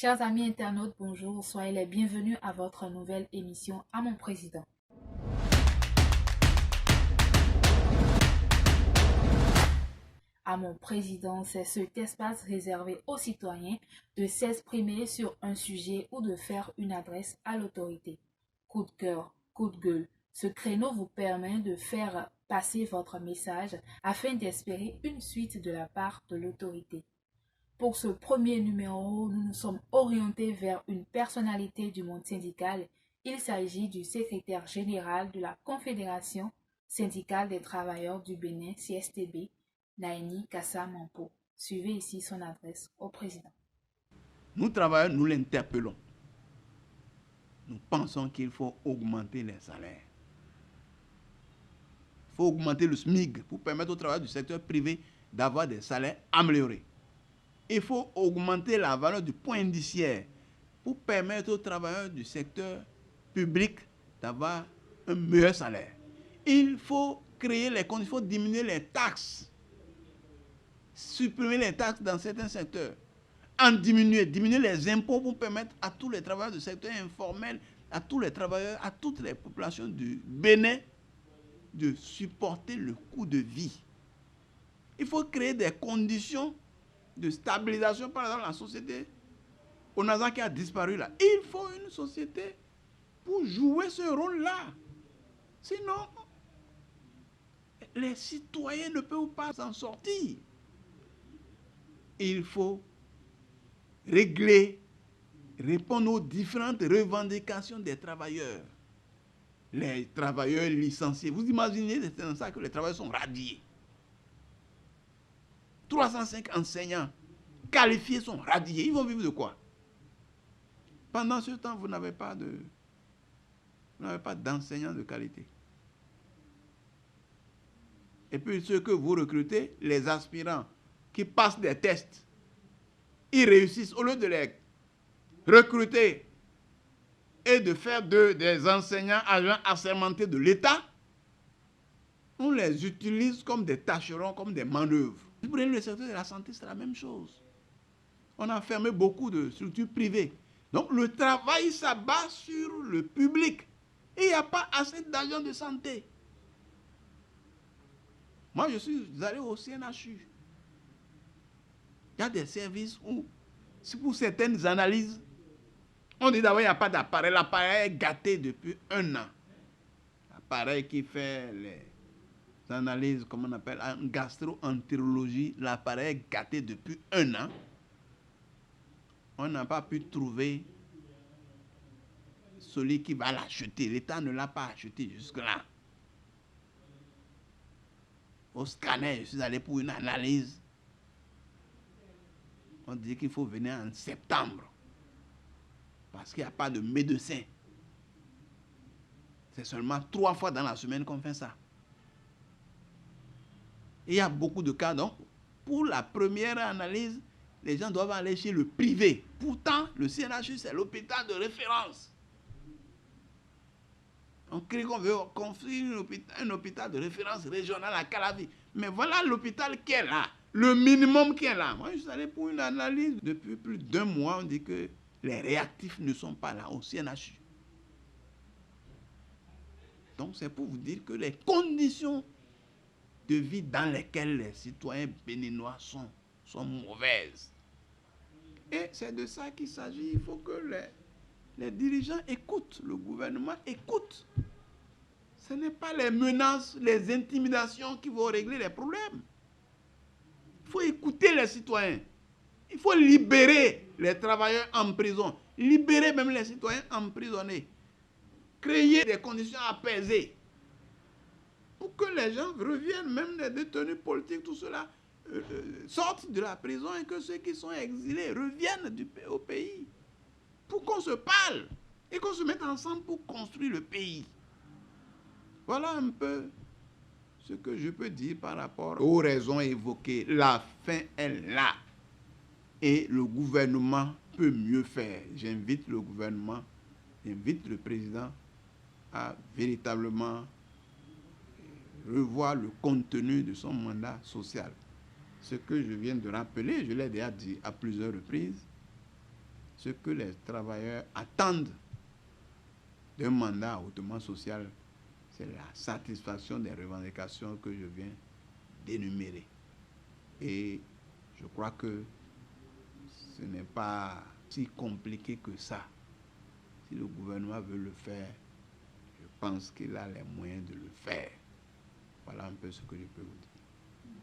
Chers amis internautes, bonjour, soyez les bienvenus à votre nouvelle émission à mon président. À mon président, c'est cet espace réservé aux citoyens de s'exprimer sur un sujet ou de faire une adresse à l'autorité. Coup de cœur, coup de gueule, ce créneau vous permet de faire passer votre message afin d'espérer une suite de la part de l'autorité. Pour ce premier numéro, nous nous sommes orientés vers une personnalité du monde syndical. Il s'agit du secrétaire général de la Confédération syndicale des travailleurs du Bénin, CSTB, Naini Kassa Mampo. Suivez ici son adresse au président. Nous travailleurs, nous l'interpellons. Nous pensons qu'il faut augmenter les salaires. Il faut augmenter le SMIC pour permettre aux travailleurs du secteur privé d'avoir des salaires améliorés. Il faut augmenter la valeur du point indiciaire pour permettre aux travailleurs du secteur public d'avoir un meilleur salaire. Il faut créer les conditions, il faut diminuer les taxes, supprimer les taxes dans certains secteurs, diminuer les impôts pour permettre à tous les travailleurs du secteur informel, à tous les travailleurs, à toutes les populations du Bénin de supporter le coût de vie. Il faut créer des conditions de stabilisation, par exemple, la société Onaza qui a disparu là. Il faut une société pour jouer ce rôle-là. Sinon, les citoyens ne peuvent pas s'en sortir. Il faut régler, répondre aux différentes revendications des travailleurs. Les travailleurs licenciés. Vous imaginez, c'est dans ça que les travailleurs sont radiés. 305 enseignants qualifiés sont radiés. Ils vont vivre de quoi? Pendant ce temps, vous n'avez pas d'enseignants de qualité. Et puis ceux que vous recrutez, les aspirants qui passent des tests, ils réussissent. Au lieu de les recruter et de faire d'eux des enseignants agents assermentés de l'État, on les utilise comme des tâcherons, comme des manœuvres. Vous prenez le secteur de la santé, c'est la même chose. On a fermé beaucoup de structures privées. Donc le travail s'abat sur le public. Et il n'y a pas assez d'agents de santé. Moi, je suis allé au CNHU. Il y a des services où, pour certaines analyses, on dit d'abord qu'il n'y a pas d'appareil. L'appareil est gâté depuis 1 an. L'appareil qui fait les analyses, comme on appelle, en gastro-entérologie, l'appareil est gâté depuis 1 an. On n'a pas pu trouver celui qui va l'acheter. L'État ne l'a pas acheté jusque-là. Au scanner, je suis allé pour une analyse. On dit qu'il faut venir en septembre. Parce qu'il n'y a pas de médecin. C'est seulement 3 fois dans la semaine qu'on fait ça. Et il y a beaucoup de cas. Donc, pour la première analyse, les gens doivent aller chez le privé. Pourtant, le CNHU, c'est l'hôpital de référence. On crée qu'on veut construire un hôpital de référence régional à Calavi. Mais voilà l'hôpital qui est là. Le minimum qui est là. Moi, je suis allé pour une analyse. Depuis plus d'1 mois, on dit que les réactifs ne sont pas là au CNHU. Donc, c'est pour vous dire que les conditions de vie dans lesquelles les citoyens béninois sont mauvaises. Et c'est de ça qu'il s'agit. Il faut que les dirigeants écoutent, le gouvernement écoute. Ce n'est pas les menaces, les intimidations qui vont régler les problèmes. Il faut écouter les citoyens. Il faut libérer les travailleurs en prison. Libérer même les citoyens emprisonnés. Créer des conditions apaisées. Pour que les gens reviennent, même les détenus politiques, tout cela, sortent de la prison et que ceux qui sont exilés reviennent au pays. Pour qu'on se parle et qu'on se mette ensemble pour construire le pays. Voilà un peu ce que je peux dire par rapport aux raisons évoquées. La fin est là. Et le gouvernement peut mieux faire. J'invite le gouvernement, j'invite le président à véritablement revoir le contenu de son mandat social. Ce que je viens de rappeler, je l'ai déjà dit à plusieurs reprises, ce que les travailleurs attendent d'un mandat hautement social, c'est la satisfaction des revendications que je viens d'énumérer. Et je crois que ce n'est pas si compliqué que ça. Si le gouvernement veut le faire, je pense qu'il a les moyens de le faire. Voilà un peu ce que je peux vous dire.